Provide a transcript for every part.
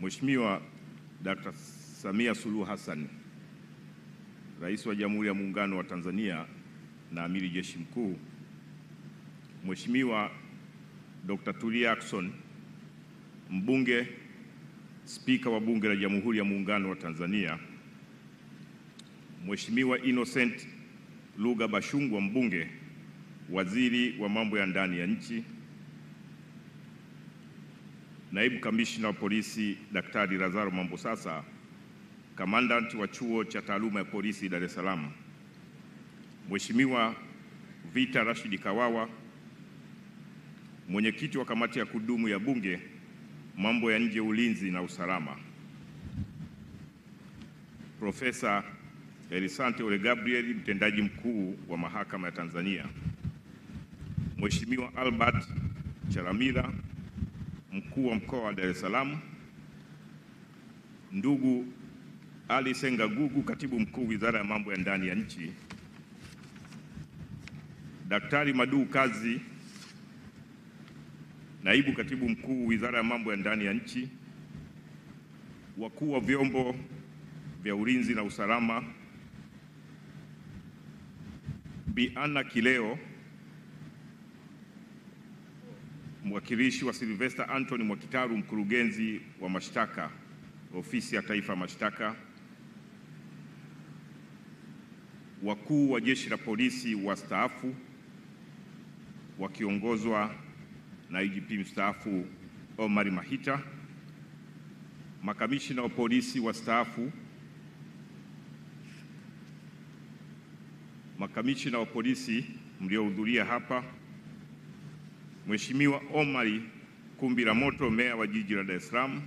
Mheshimiwa Dr. Samia Suluhu Hassan, Rais wa Jamhuri ya Muungano wa Tanzania na Amiri Jeshi Mkuu, Mheshimiwa Dr. Tulia Ackson, Mbunge, Spika wa Bunge la Jamhuri ya Muungano wa Tanzania, Mheshimiwa Innocent Lugha Bashungwa, Mbunge, Waziri wa Mambo ya Ndani ya Nchi, Naibu Kamishna wa Polisi Daktari Lazaro Mambosasa, Commandant wa Chuo cha Taaluma ya Polisi Dar es Salaam, Mheshimiwa Vita Rashid Kawawa, Mwenyekiti wa Kamati ya Kudumu ya Bunge, Mambo ya Nje, Ulinzi na Usalama, Profesa Elisante Ole Gabriel, Mtendaji Mkuu wa Mahakama ya Tanzania, Mheshimiwa Albert Chalamila, Mkuu wa Mkoa wa Dar es Salaam, ndugu Ali Sengagugu, Katibu Mkuu Wizara ya Mambo ya Ndani ya Nchi, Daktari Madu Kazi, Naibu Katibu Mkuu Wizara ya Mambo ya Ndani ya Nchi, wakuu wa vyombo vya ulinzi na usalama, Bi Anna Kileo, mwakilishi wa Sylvester Anthony Mwakitaru, mkurugenzi wa mashtaka, Ofisi ya Taifa ya Mashtaka, wakuu wa Jeshi la Polisi wastaafu wakiongozwa na IGP mstaafu Omar Mahita, makamishina wa polisi wastaafu, makamishina wa polisi mliohudhuria hapa, Mheshimiwa Omari Kumbira Moto, Meya wa Jiji la Dar es Salaam,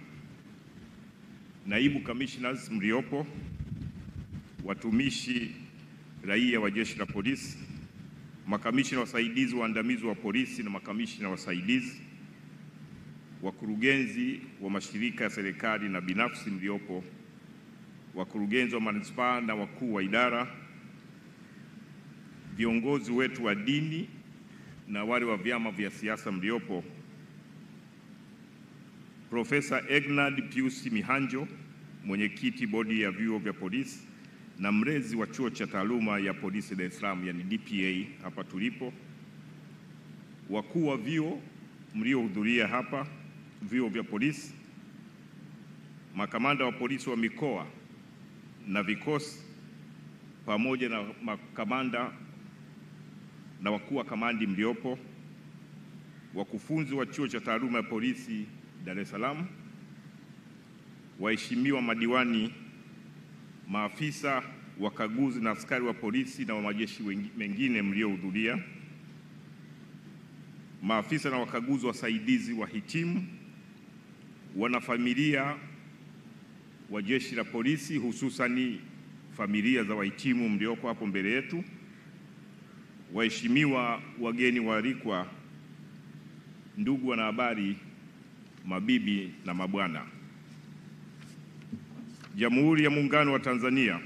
naibu commissioners mliopo, watumishi raia wa Jeshi la Polisi, makamishina wasaidizi waandamizi wa polisi na makamishina wasaidizi, wakurugenzi wa mashirika ya serikali na binafsi mliopo, wakurugenzi wa manispaa na wakuu wa idara, viongozi wetu wa dini na wale wa vyama vya siasa mliopo, Profesa Egnard Pius Mihanjo, mwenyekiti bodi ya vyuo vya polisi na mlezi wa chuo cha taaluma ya polisi Dar es Salaam, yani DPA hapa tulipo, wakuu wa vyuo mliohudhuria hapa, vyuo vya polisi, makamanda wa polisi wa mikoa na vikosi, pamoja na makamanda na wakuu wa kamandi mliopo, wakufunzi wa chuo cha taaluma ya polisi Dar es Salaam, waheshimiwa madiwani, maafisa wakaguzi na askari wa polisi na wa majeshi mengine mliohudhuria, maafisa na wakaguzi wasaidizi wahitimu, wanafamilia wa Jeshi la Polisi, hususani familia za wahitimu mlioko hapo mbele yetu, waheshimiwa wageni waalikwa, ndugu wanahabari, mabibi na mabwana. Jamhuri ya Muungano wa Tanzania.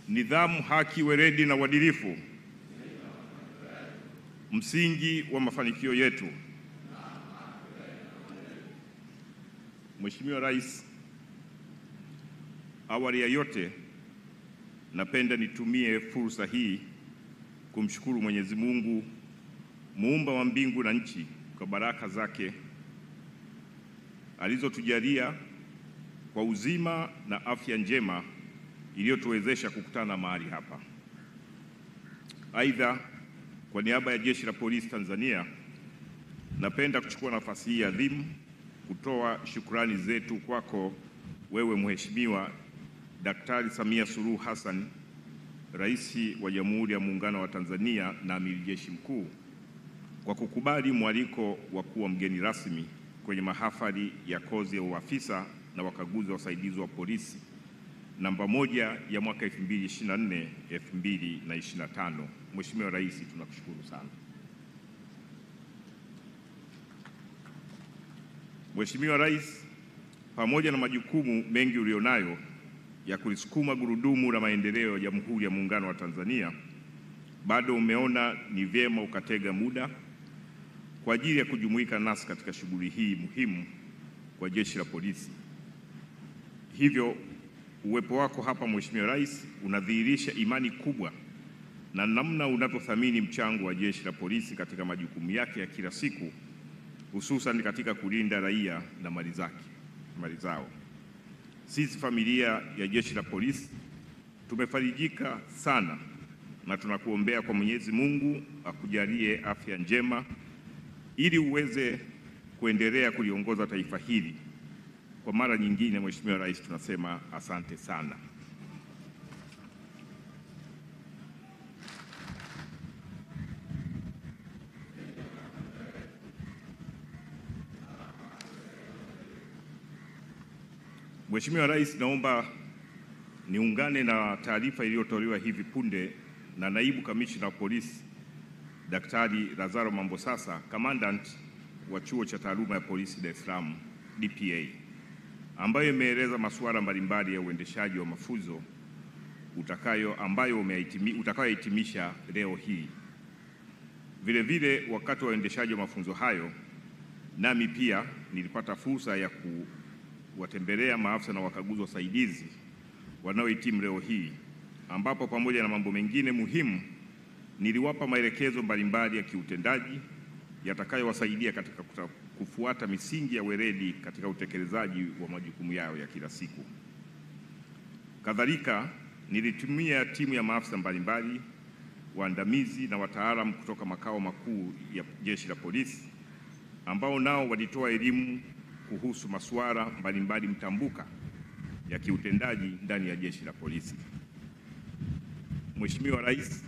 Nidhamu, haki, weledi na uadilifu msingi wa mafanikio yetu. Mheshimiwa Rais, awali ya yote napenda nitumie fursa hii kumshukuru Mwenyezi Mungu, muumba wa mbingu na nchi, kwa baraka zake alizotujalia kwa uzima na afya njema iliyotuwezesha kukutana mahali hapa. Aidha, kwa niaba ya Jeshi la Polisi Tanzania, napenda kuchukua nafasi hii adhimu kutoa shukrani zetu kwako wewe Mheshimiwa Daktari Samia Suluhu Hassan, Rais wa Jamhuri ya Muungano wa Tanzania na Amiri Jeshi Mkuu, kwa kukubali mwaliko wa kuwa mgeni rasmi kwenye mahafali ya kozi ya uafisa na wakaguzi wasaidizi wa polisi namba 1 ya mwaka 2024-2025. Mheshimiwa Rais, tunakushukuru sana. Mheshimiwa Rais, pamoja na majukumu mengi ulionayo ya kulisukuma gurudumu la maendeleo ya Jamhuri ya Muungano wa Tanzania, bado umeona ni vyema ukatega muda kwa ajili ya kujumuika nasi katika shughuli hii muhimu kwa Jeshi la Polisi. Hivyo uwepo wako hapa Mheshimiwa Rais unadhihirisha imani kubwa na namna unavyothamini mchango wa Jeshi la Polisi katika majukumu yake ya kila siku, hususan katika kulinda raia na mali zao. Sisi familia ya Jeshi la Polisi tumefarijika sana na tunakuombea kwa Mwenyezi Mungu akujalie afya njema ili uweze kuendelea kuliongoza taifa hili. Kwa mara nyingine, Mheshimiwa Rais, tunasema asante sana. Mheshimiwa Rais, naomba niungane na taarifa iliyotolewa hivi punde na Naibu Kamishna wa Polisi Daktari Lazaro Mambosasa, Commandant wa Chuo cha Taaluma ya Polisi Dar es Salaam DPA, ambayo imeeleza masuala mbalimbali ya uendeshaji wa mafunzo utakayohitimisha leo hii. Vile wakati wa uendeshaji wa mafunzo hayo, nami pia nilipata fursa ya kuwatembelea maafisa na wakaguzi wasaidizi wanaohitimu leo hii, ambapo pamoja na mambo mengine muhimu niliwapa maelekezo mbalimbali ya kiutendaji yatakayowasaidia katika kufuata misingi ya weledi katika utekelezaji wa majukumu yao ya kila siku. Kadhalika, nilitumia timu ya maafisa mbalimbali, waandamizi na wataalamu kutoka makao makuu ya Jeshi la Polisi ambao nao walitoa elimu kuhusu masuala mbalimbali mtambuka ya kiutendaji ndani ya Jeshi la Polisi. Mheshimiwa Rais,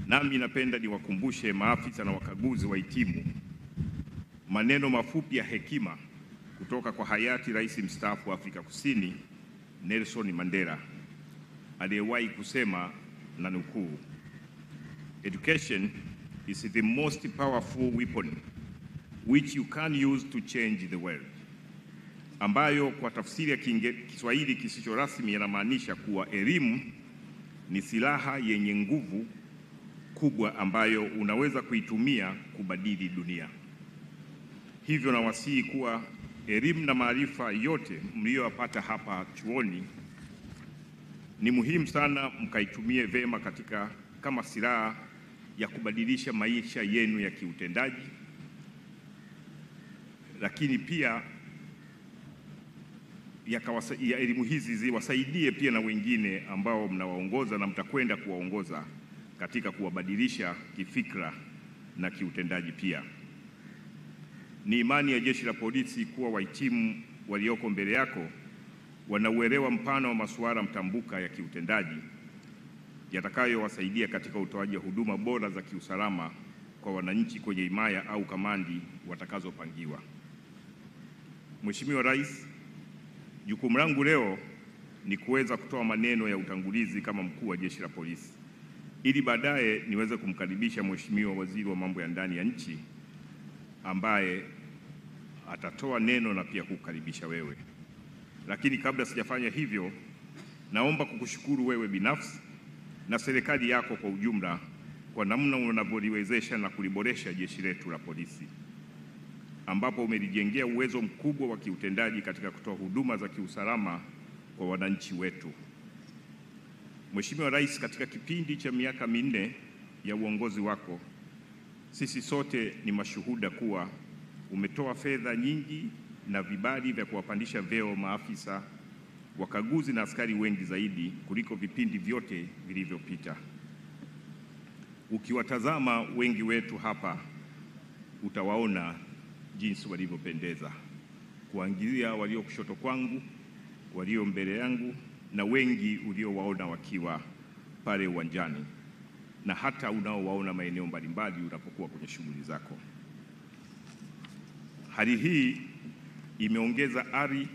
nami napenda niwakumbushe maafisa na wakaguzi wahitimu maneno mafupi ya hekima kutoka kwa hayati Rais mstaafu wa Afrika Kusini Nelson Mandela, aliyewahi kusema, na nukuu, "Education is the most powerful weapon which you can use to change the world", ambayo kwa tafsiri ya Kiswahili kisicho rasmi yanamaanisha kuwa elimu ni silaha yenye nguvu kubwa ambayo unaweza kuitumia kubadili dunia. Hivyo nawasihi kuwa elimu na maarifa yote mliyopata hapa chuoni ni muhimu sana mkaitumie vema kama silaha ya kubadilisha maisha yenu ya kiutendaji, lakini pia elimu hizi ziwasaidie pia na wengine ambao mnawaongoza na mtakwenda kuwaongoza katika kuwabadilisha kifikra na kiutendaji pia. Ni imani ya Jeshi la Polisi kuwa wahitimu walioko mbele yako wanauelewa mpana wa masuala mtambuka ya kiutendaji yatakayowasaidia katika utoaji wa huduma bora za kiusalama kwa wananchi kwenye himaya au kamandi watakazopangiwa. Mheshimiwa Rais, jukumu langu leo ni kuweza kutoa maneno ya utangulizi kama mkuu wa Jeshi la Polisi, ili baadaye niweze kumkaribisha Mheshimiwa Waziri wa Mambo ya Ndani ya Nchi ambaye atatoa neno na pia kukukaribisha wewe. Lakini kabla sijafanya hivyo, naomba kukushukuru wewe binafsi na serikali yako kwa ujumla kwa namna unavyoliwezesha na kuliboresha jeshi letu la polisi, ambapo umelijengea uwezo mkubwa wa kiutendaji katika kutoa huduma za kiusalama kwa wananchi wetu. Mheshimiwa Rais, katika kipindi cha miaka minne ya uongozi wako, sisi sote ni mashuhuda kuwa umetoa fedha nyingi na vibali vya kuwapandisha vyeo maafisa, wakaguzi na askari wengi zaidi kuliko vipindi vyote vilivyopita. Ukiwatazama wengi wetu hapa, utawaona jinsi walivyopendeza, kuangalia walio kushoto kwangu, walio mbele yangu, na wengi uliowaona wakiwa pale uwanjani, na hata unaowaona maeneo mbalimbali unapokuwa kwenye shughuli zako. Hali hii imeongeza ari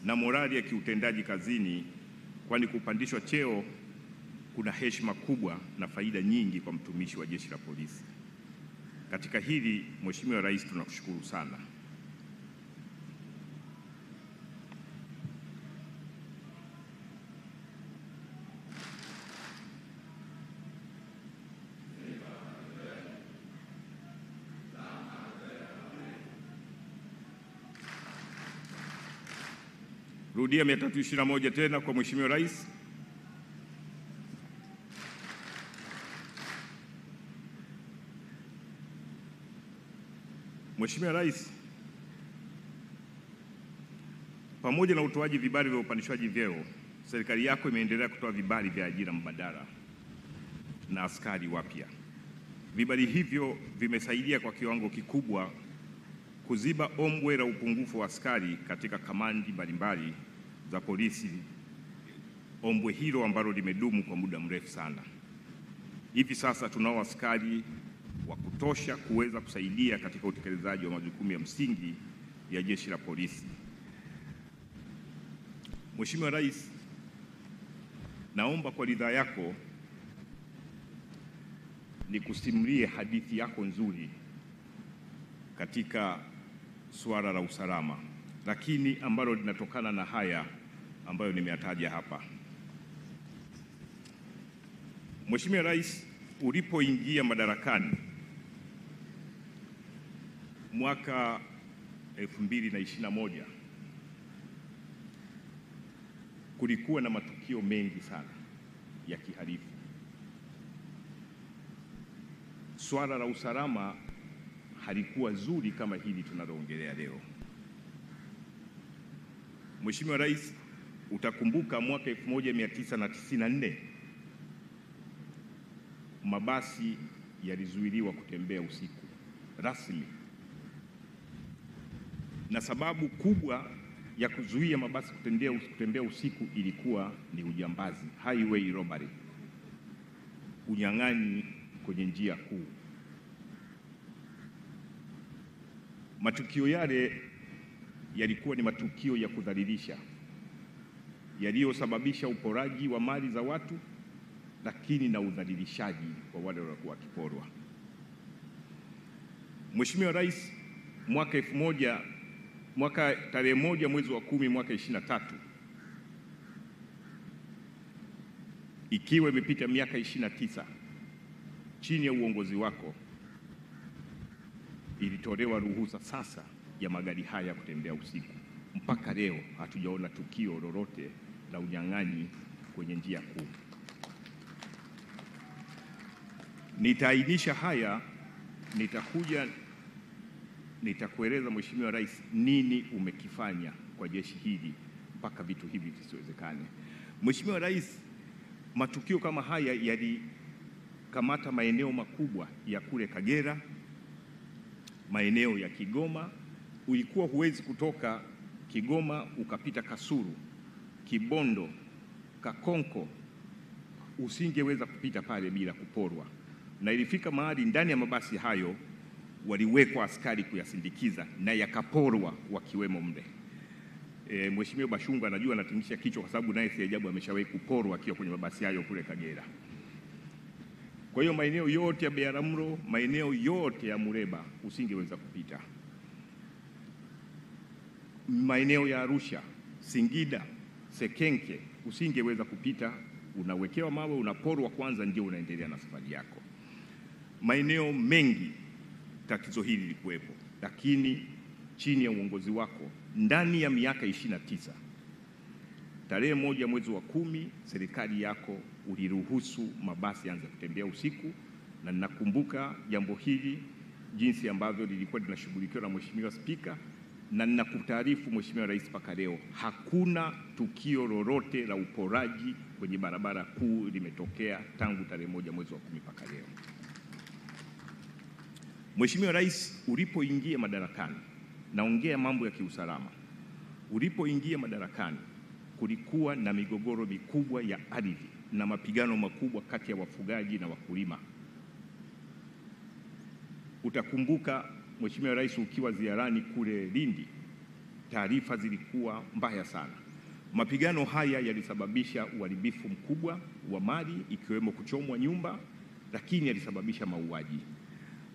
na morali ya kiutendaji kazini, kwani kupandishwa cheo kuna heshima kubwa na faida nyingi kwa mtumishi wa Jeshi la Polisi. Katika hili, Mheshimiwa Rais, tunakushukuru sana. Rudia 321 tena kwa Mheshimiwa Rais. Mheshimiwa Rais, pamoja na utoaji vibali vya upandishwaji vyeo, serikali yako imeendelea kutoa vibali vya ajira mbadala na askari wapya. Vibali hivyo vimesaidia kwa kiwango kikubwa kuziba ombwe la upungufu wa askari katika kamandi mbalimbali za polisi, ombwe hilo ambalo limedumu kwa muda mrefu sana. Hivi sasa tunao askari wa kutosha kuweza kusaidia katika utekelezaji wa majukumu ya msingi ya Jeshi la Polisi. Mheshimiwa Rais, naomba kwa ridhaa yako nikusimulie hadithi yako nzuri katika suala la usalama, lakini ambalo linatokana na haya ambayo nimeyataja hapa. Mheshimiwa Rais, ulipoingia madarakani mwaka 2021 kulikuwa na matukio mengi sana ya kihalifu. Swala la usalama halikuwa zuri kama hili tunaloongelea leo. Mheshimiwa Rais, utakumbuka mwaka 1994 mabasi yalizuiliwa kutembea usiku rasmi, na sababu kubwa ya kuzuia mabasi kutembea usiku ilikuwa ni ujambazi, highway robbery, unyang'anyi kwenye njia kuu. Matukio yale yalikuwa ni matukio ya kudhalilisha yaliyosababisha uporaji wa mali za watu, lakini na udhalilishaji kwa wale waliokuwa wakiporwa. Mheshimiwa Rais, mwaka tarehe 1 mwezi wa 10 mwaka 23, ikiwa imepita miaka 29 chini ya uongozi wako, ilitolewa ruhusa sasa ya magari haya kutembea usiku. Mpaka leo hatujaona tukio lolote la unyang'anyi kwenye njia kuu. Nitaainisha haya, nitakueleza Mheshimiwa Rais nini umekifanya kwa jeshi hili mpaka vitu hivi visiwezekane. Mheshimiwa Rais, matukio kama haya yalikamata maeneo makubwa ya kule Kagera, maeneo ya Kigoma. Ulikuwa huwezi kutoka Kigoma ukapita Kasulu, Kibondo, Kakonko, usingeweza kupita pale bila kuporwa, na ilifika mahali ndani ya mabasi hayo waliwekwa askari kuyasindikiza na yakaporwa wakiwemo mle. Mheshimiwa Bashungwa anajua anatingisha kichwa kwa sababu naye si ajabu ameshawahi kuporwa akiwa kwenye mabasi hayo kule Kagera. Kwa hiyo maeneo yote ya Biharamulo, maeneo yote ya Muleba usingeweza kupita. Maeneo ya Arusha, Singida, Sekenke usingeweza kupita, unawekewa mawe, unaporwa kwanza ndio unaendelea na safari yako. Maeneo mengi tatizo hili lilikuwepo, lakini chini ya uongozi wako ndani ya miaka 29, tarehe 1 mwezi wa 10 serikali yako uliruhusu mabasi yaanze kutembea usiku, na ninakumbuka jambo hili jinsi ambavyo lilikuwa linashughulikiwa na Mheshimiwa Spika, na ninakutaarifu Mheshimiwa Rais, mpaka leo hakuna tukio lolote la uporaji kwenye barabara kuu limetokea tangu tarehe 1 mwezi wa 10 mpaka leo. Mheshimiwa Rais, ulipoingia madarakani, naongea mambo ya kiusalama, ulipoingia madarakani kulikuwa na migogoro mikubwa ya ardhi na mapigano makubwa kati ya wafugaji na wakulima. Utakumbuka Mheshimiwa Rais, ukiwa ziarani kule Lindi, taarifa zilikuwa mbaya sana. Mapigano haya yalisababisha uharibifu mkubwa wa mali ikiwemo kuchomwa nyumba, lakini yalisababisha mauaji.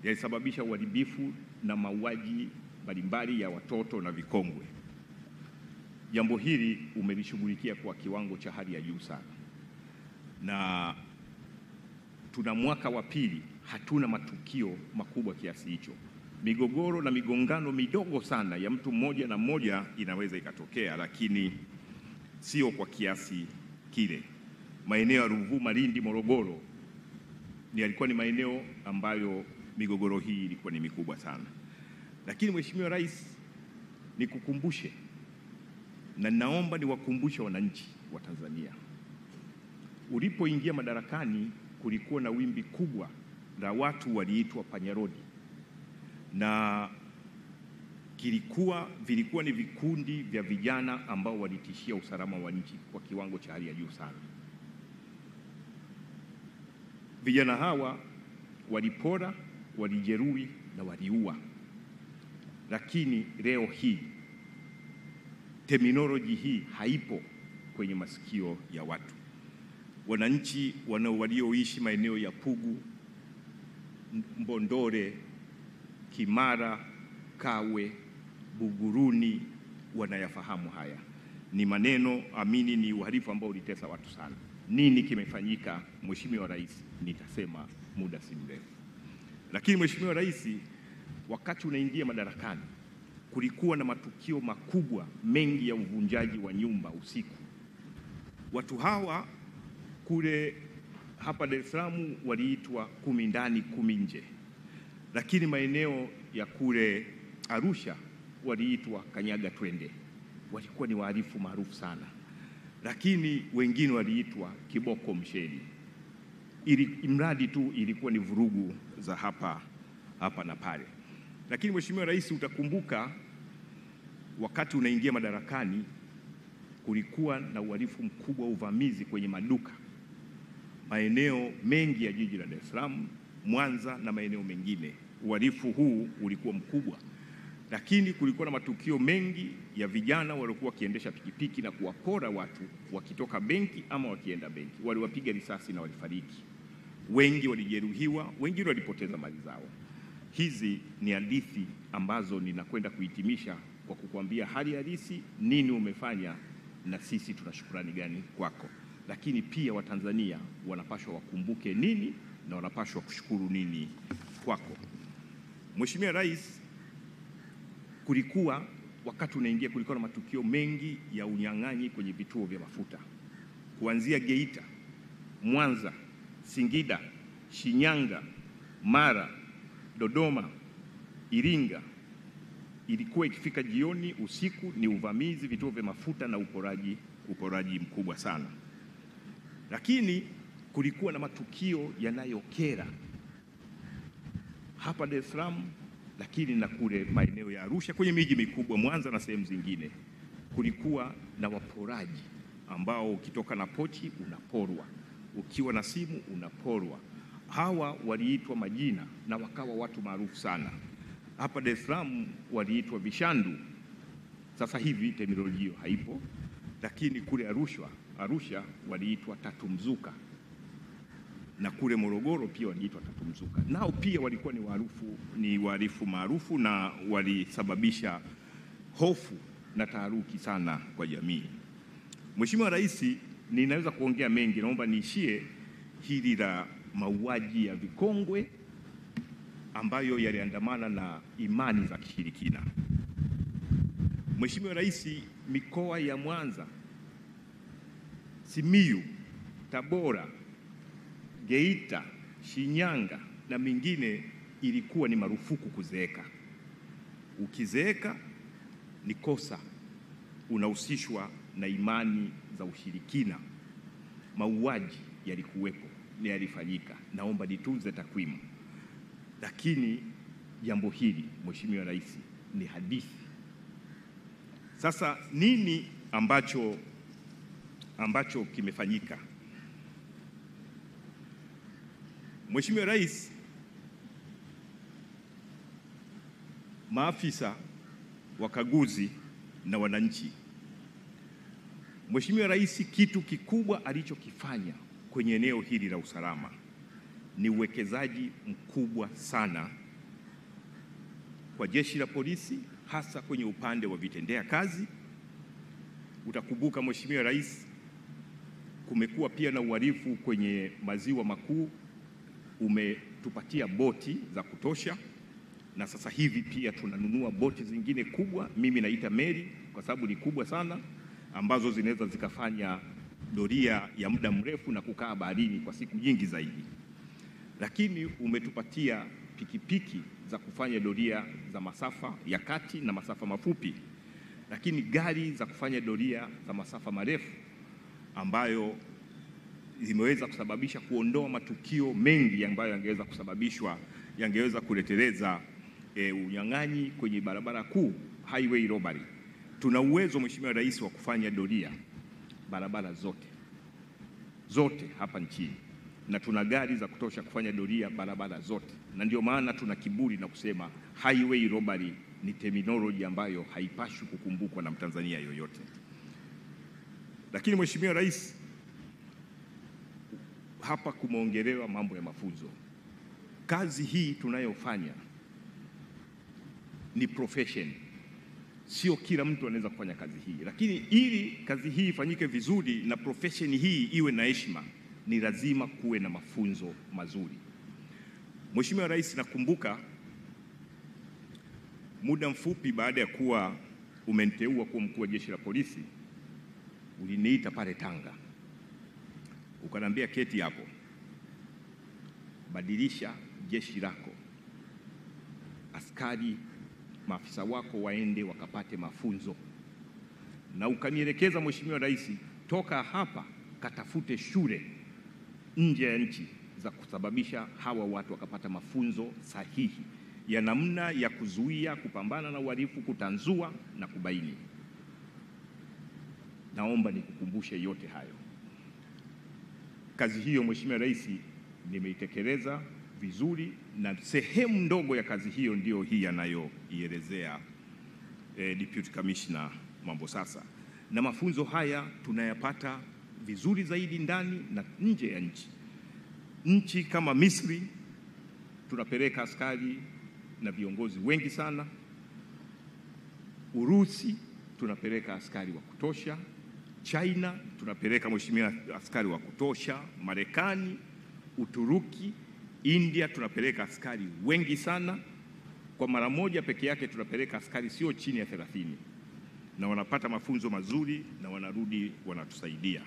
Yalisababisha uharibifu na mauaji mbalimbali ya watoto na vikongwe. Jambo hili umelishughulikia kwa kiwango cha hali ya juu sana, na tuna mwaka wa pili hatuna matukio makubwa kiasi hicho. Migogoro na migongano midogo sana ya mtu mmoja na mmoja inaweza ikatokea, lakini sio kwa kiasi kile. Maeneo ya Ruvuma, Lindi, Morogoro yalikuwa ni maeneo ambayo migogoro hii ilikuwa ni mikubwa sana. Lakini Mheshimiwa Rais, nikukumbushe na naomba niwakumbushe wananchi wa Tanzania, ulipoingia madarakani kulikuwa na wimbi kubwa la watu waliitwa panyarodi, na vilikuwa ni vikundi vya vijana ambao walitishia usalama wa nchi kwa kiwango cha hali ya juu sana. Vijana hawa walipora, walijeruhi na waliua. Lakini leo hii terminology hii haipo kwenye masikio ya watu. Wananchi walioishi maeneo ya Pugu, Mbondole, Kimara, Kawe, Buguruni wanayafahamu haya. Ni maneno amini, ni uhalifu ambao ulitesa watu sana. Nini kimefanyika, Mheshimiwa Rais? Nitasema muda si mrefu. Lakini Mheshimiwa Rais, wakati unaingia madarakani kulikuwa na matukio makubwa mengi ya uvunjaji wa nyumba usiku. Watu hawa hapa Dar es Salaam waliitwa 10 ndani 10 nje, lakini maeneo ya kule Arusha waliitwa kanyaga twende. Walikuwa ni wahalifu maarufu sana, lakini wengine waliitwa kiboko msheli. Mradi tu ilikuwa ni vurugu za hapa na pale. Lakini Mheshimiwa Rais, utakumbuka wakati unaingia madarakani kulikuwa na uhalifu mkubwa, uvamizi kwenye maduka maeneo mengi ya jiji la Dar es Salaam, Mwanza na maeneo mengine. Uhalifu huu ulikuwa mkubwa, lakini kulikuwa na matukio mengi ya vijana waliokuwa wakiendesha pikipiki na kuwapora watu wakitoka benki ama wakienda benki. Waliwapiga risasi na walifariki. Wengi walijeruhiwa, wengine walipoteza mali zao. Hizi ni hadithi ambazo ninakwenda kuhitimisha kwa kukuambia hali halisi, nini umefanya na sisi tuna shukrani gani kwako. Lakini pia Watanzania wanapaswa wakumbuke nini na wanapaswa kushukuru nini kwako. Mheshimiwa Rais, wakati unaingia kulikuwa na matukio mengi ya unyang'anyi kwenye vituo vya mafuta. Kuanzia Geita, Mwanza, Singida, Shinyanga, Mara, Dodoma, Iringa, ilikuwa ikifika jioni, usiku ni uvamizi vituo vya mafuta na uporaji mkubwa sana. Lakini kulikuwa na matukio yanayokera hapa Dar es Salaam, lakini na kule maeneo ya Arusha, kwenye miji mikubwa, Mwanza na sehemu zingine. Kulikuwa na waporaji ambao ukitoka na pochi unaporwa, ukiwa na simu unaporwa. Hawa waliitwa majina na wakawa watu maarufu sana. Hapa Dar es Salaam waliitwa vishandu. Sasa hivi terminolojia haipo, lakini kule Arusha waliitwa tatu mzuka, na kule Morogoro pia waliitwa tatu mzuka. Nao pia walikuwa ni wahalifu maarufu na walisababisha hofu na taharuki sana kwa jamii. Mheshimiwa Rais, ninaweza kuongea mengi, naomba niishie hili la mauaji ya vikongwe ambayo yaliandamana na imani za kishirikina. Mheshimiwa Rais, mikoa ya Mwanza, Simiyu, Tabora, Geita, Shinyanga na mingine ilikuwa ni marufuku kuzeeka. Ukizeeka ni kosa, unahusishwa na imani za ushirikina. Mauaji yalikuwepo na yalifanyika, naomba nitunze takwimu. Lakini jambo hili Mheshimiwa Rais ni hadithi. Sasa nini ambacho kimefanyika? Mheshimiwa Rais, maafisa wakaguzi na wananchi, Mheshimiwa Rais kitu kikubwa alichokifanya kwenye eneo hili la usalama ni uwekezaji mkubwa sana kwa jeshi la polisi, hasa kwenye upande wa vitendea kazi. Utakumbuka Mheshimiwa Rais, kumekuwa pia na uhalifu kwenye maziwa makuu, umetupatia boti za kutosha, na sasa hivi pia tunanunua boti zingine kubwa, mimi naita meli kwa sababu ni kubwa sana, ambazo zinaweza zikafanya doria ya muda mrefu na kukaa baharini kwa siku nyingi zaidi. Lakini umetupatia pikipiki za kufanya doria za masafa ya kati na masafa mafupi, lakini gari za kufanya doria za masafa marefu ambayo zimeweza kusababisha kuondoa matukio mengi ambayo yangeweza kuleteleza unyang'anyi kwenye barabara kuu, highway robbery. Tuna uwezo Mheshimiwa Rais wa kufanya doria barabara zote hapa nchini, na tuna gari za kutosha kufanya doria barabara zote, na ndio maana tuna kiburi na kusema highway robbery ni terminology ambayo haipashwi kukumbukwa na Mtanzania yoyote. Lakini Mheshimiwa Rais, hapa kumeongelewa mambo ya mafunzo. Kazi hii tunayofanya ni profession, sio kila mtu anaweza kufanya kazi hii, lakini ili kazi hii ifanyike vizuri na profession hii iwe na heshima, ni lazima kuwe na mafunzo mazuri. Mheshimiwa Rais, nakumbuka muda mfupi baada ya kuwa umeniteua kuwa mkuu wa Jeshi la Polisi, uliniita pale Tanga, ukaniambia keti hapo, badilisha jeshi lako, askari maafisa wako waende wakapate mafunzo, na ukanielekeza Mheshimiwa Rais, toka hapa katafute shule nje ya nchi za kusababisha hawa watu wakapata mafunzo sahihi ya namna ya kuzuia, kupambana na uhalifu, kutanzua na kubaini. Naomba nikukumbushe yote hayo. Kazi hiyo Mheshimiwa Rais nimeitekeleza vizuri, na sehemu ndogo ya kazi hiyo ndio hii anayoielezea Deputy Commissioner Mambosasa, na mafunzo haya tunayapata vizuri zaidi ndani na nje ya nchi. Nchi kama Misri tunapeleka askari na viongozi wengi sana. Urusi tunapeleka askari wa kutosha. China tunapeleka Mheshimiwa askari wa kutosha. Marekani, Uturuki, India tunapeleka askari wengi sana. Kwa mara moja peke yake tunapeleka askari sio chini ya 30, na wanapata mafunzo mazuri na wanarudi wanatusaidia.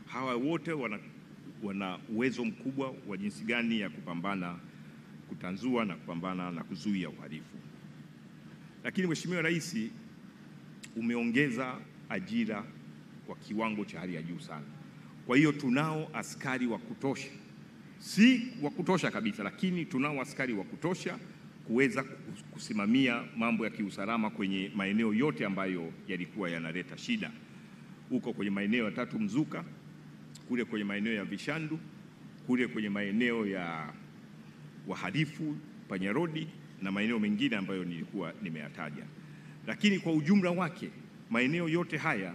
Hawa wote wana uwezo mkubwa wa jinsi gani ya kupambana, kutanzua na kupambana na kuzuia uhalifu. Lakini Mheshimiwa Rais, umeongeza ajira kwa kiwango cha hali ya juu sana. Kwa hiyo tunao askari wa kutosha, si wa kutosha kabisa, lakini tunao askari wa kutosha kuweza kusimamia mambo ya kiusalama kwenye maeneo yote ambayo yalikuwa yanaleta shida. Huko kwenye maeneo ya Tatu Mzuka, kule kwenye maeneo ya Vishandu, kule kwenye maeneo ya wahalifu Panyarodi na maeneo mengine ambayo nilikuwa nimeyataja. Lakini kwa ujumla wake maeneo yote haya,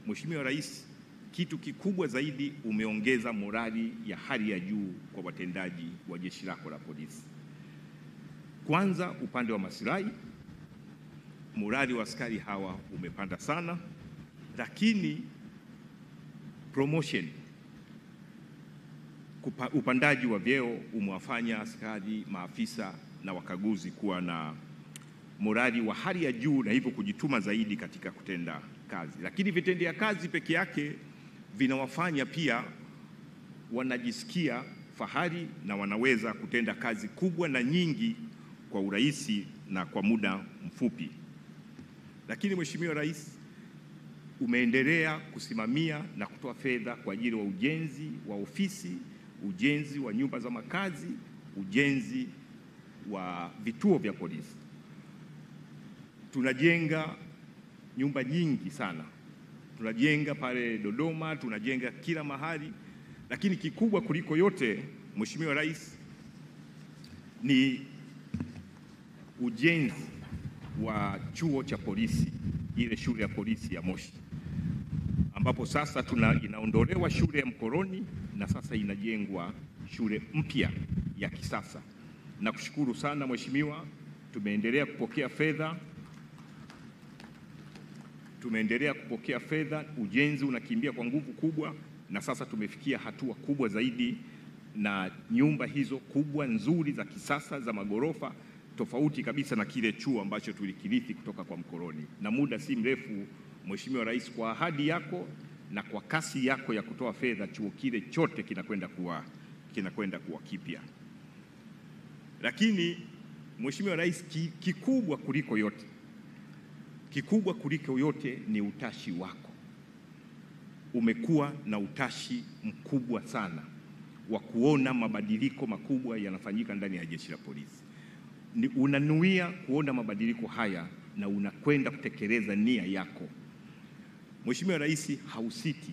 Mheshimiwa Rais, kitu kikubwa zaidi umeongeza morali ya hali ya juu kwa watendaji wa jeshi lako la polisi. Kwanza, upande wa maslahi, morali wa askari hawa umepanda sana, lakini promotion, upandaji wa vyeo umewafanya askari, maafisa na wakaguzi kuwa na morali wa hali ya juu na hivyo kujituma zaidi katika kutenda kazi. Lakini vitendea kazi peke yake vinawafanya pia wanajisikia fahari na wanaweza kutenda kazi kubwa na nyingi kwa urahisi na kwa muda mfupi. Lakini Mheshimiwa Rais, umeendelea kusimamia na kutoa fedha kwa ajili ya ujenzi wa ofisi, ujenzi wa nyumba za makazi, ujenzi wa vituo vya polisi. Tunajenga nyumba nyingi sana, tunajenga pale Dodoma, tunajenga kila mahali, lakini kikubwa kuliko yote Mheshimiwa Rais ni ujenzi wa chuo cha polisi, ile shule ya polisi ya Moshi, ambapo sasa inaondolewa shule ya mkoloni na sasa inajengwa shule mpya ya kisasa. Na kushukuru sana Mheshimiwa, tumeendelea kupokea fedha, ujenzi unakimbia kwa nguvu kubwa, na sasa tumefikia hatua kubwa zaidi, na nyumba hizo kubwa nzuri za kisasa za magorofa, tofauti kabisa na kile chuo ambacho tulikirithi kutoka kwa mkoloni. Na muda si mrefu Mheshimiwa Rais, kwa ahadi yako na kwa kasi yako ya kutoa fedha, chuo kile chote kinakwenda kuwa kipya. Lakini Mheshimiwa Rais, kikubwa kuliko yote ni utashi wako. Umekuwa na utashi mkubwa sana wa kuona mabadiliko makubwa yanafanyika ndani ya Jeshi la Polisi. Unanuia kuona mabadiliko haya na unakwenda kutekeleza nia yako. Mheshimiwa Rais hausiti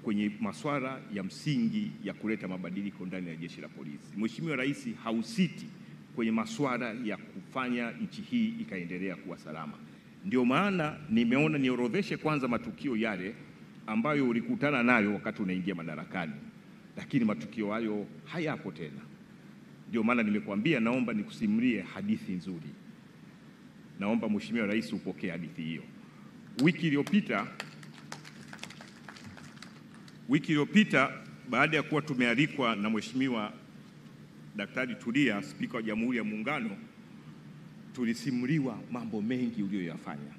kwenye masuala ya msingi ya kuleta mabadiliko ndani ya Jeshi la Polisi. Mheshimiwa Rais hausiti kwenye masuala ya kufanya nchi hii ikaendelea kuwa salama. Ndio maana nimeona niorodheshe kwanza matukio yale ambayo ulikutana nayo wakati unaingia madarakani, lakini matukio hayo hayapo tena. Ndio maana nimekuambia naomba nikusimulie hadithi nzuri. Naomba Mheshimiwa Rais upokee hadithi hiyo. Wiki iliyopita baada ya kuwa tumealikwa na Mheshimiwa Daktari Tulia, Spika wa Jamhuri ya Muungano, tulisimuliwa mambo mengi uliyoyafanya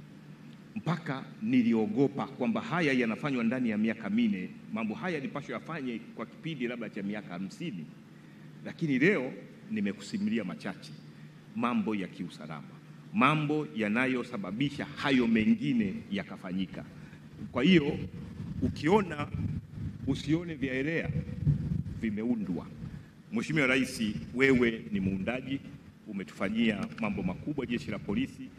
mpaka niliogopa kwamba haya yanafanywa ndani ya miaka 4. Mambo haya yalipaswa yafanye kwa kipindi labda cha miaka 50, lakini leo nimekusimulia machache, mambo ya kiusalama, mambo yanayosababisha hayo mengine yakafanyika. Kwa hiyo ukiona usione vyaelea, vimeundwa. Mheshimiwa Rais, wewe ni muundaji, umetufanyia mambo makubwa Jeshi la Polisi.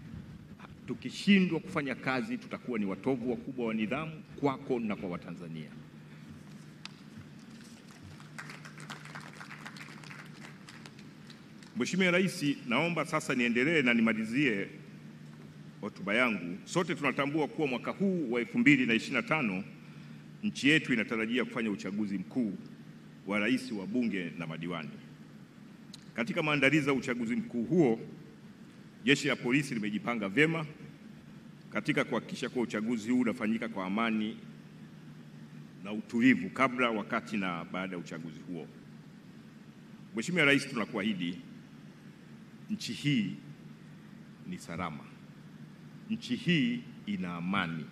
Tukishindwa kufanya kazi, tutakuwa ni watovu wakubwa wa nidhamu kwako na kwa Watanzania. Mheshimiwa Rais, naomba sasa niendelee na nimalizie hotuba yangu. Sote tunatambua kuwa mwaka huu wa 2025 nchi yetu inatarajia kufanya uchaguzi mkuu wa rais, wa bunge na madiwani. Katika maandalizi ya uchaguzi mkuu huo, Jeshi la Polisi limejipanga vyema katika kuhakikisha kuwa uchaguzi huu unafanyika kwa amani na utulivu kabla, wakati na baada ya uchaguzi huo. Mheshimiwa Rais, tunakuahidi nchi hii ni salama. Nchi hii ina amani.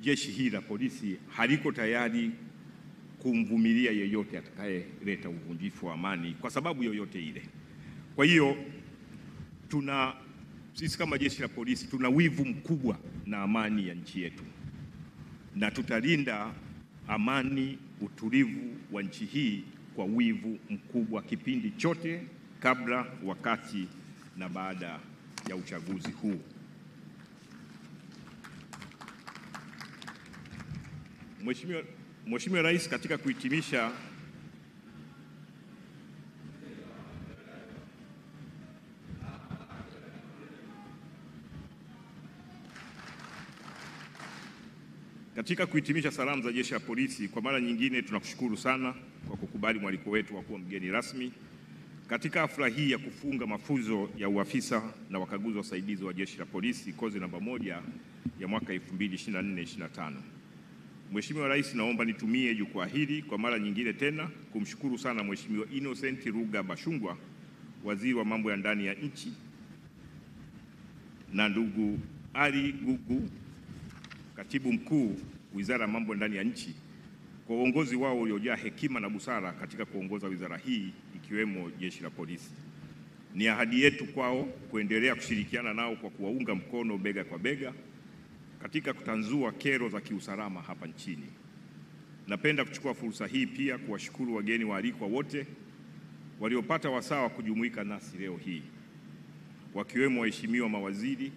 Jeshi hili la polisi haliko tayari kumvumilia yeyote atakayeleta uvunjifu wa amani kwa sababu yoyote ile. Kwa hiyo sisi kama jeshi la polisi tuna wivu mkubwa na amani ya nchi yetu, na tutalinda amani, utulivu wa nchi hii kwa wivu mkubwa kipindi chote kabla, wakati na baada ya uchaguzi huu. Mheshimiwa Rais, katika kuhitimisha, salamu za Jeshi la Polisi, kwa mara nyingine tunakushukuru sana kwa kukubali mwaliko wetu wa kuwa mgeni rasmi katika hafla hii ya kufunga mafunzo ya uafisa na wakaguzi wasaidizi wa Jeshi la Polisi kozi namba 1 ya mwaka 2024-2025. Mheshimiwa Rais, naomba nitumie jukwaa hili kwa mara nyingine tena kumshukuru sana Mheshimiwa Innocent Ruga Bashungwa, Waziri wa Mambo ya Ndani ya Nchi, na ndugu Ali Gugu, Katibu Mkuu Wizara ya Mambo ya Ndani ya Nchi, kwa uongozi wao uliojaa hekima na busara katika kuongoza wizara hii ikiwemo Jeshi la Polisi. Ni ahadi yetu kwao kuendelea kushirikiana nao kwa kuwaunga mkono bega kwa bega katika kutanzua kero za kiusalama hapa nchini. Napenda kuchukua fursa hii pia kuwashukuru wageni waalikwa wote waliopata wasaa wa kujumuika nasi leo hii, wakiwemo waheshimiwa mawaziri,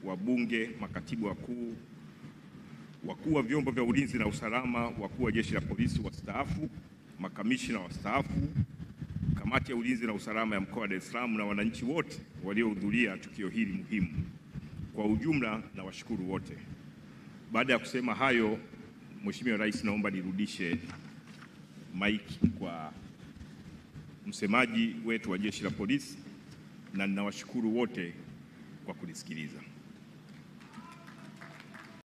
wabunge, makatibu wakuu, wakuu wa vyombo vya ulinzi na usalama, wakuu wa Jeshi la Polisi wastaafu, makamishna wastaafu, kamati ya ulinzi na usalama ya mkoa wa Dar es Salaam na wananchi wote waliohudhuria tukio hili muhimu. Kwa ujumla na washukuru wote. Baada ya kusema hayo, Mheshimiwa Rais, naomba nirudishe maiki kwa msemaji wetu wa Jeshi la Polisi, na ninawashukuru wote kwa kunisikiliza.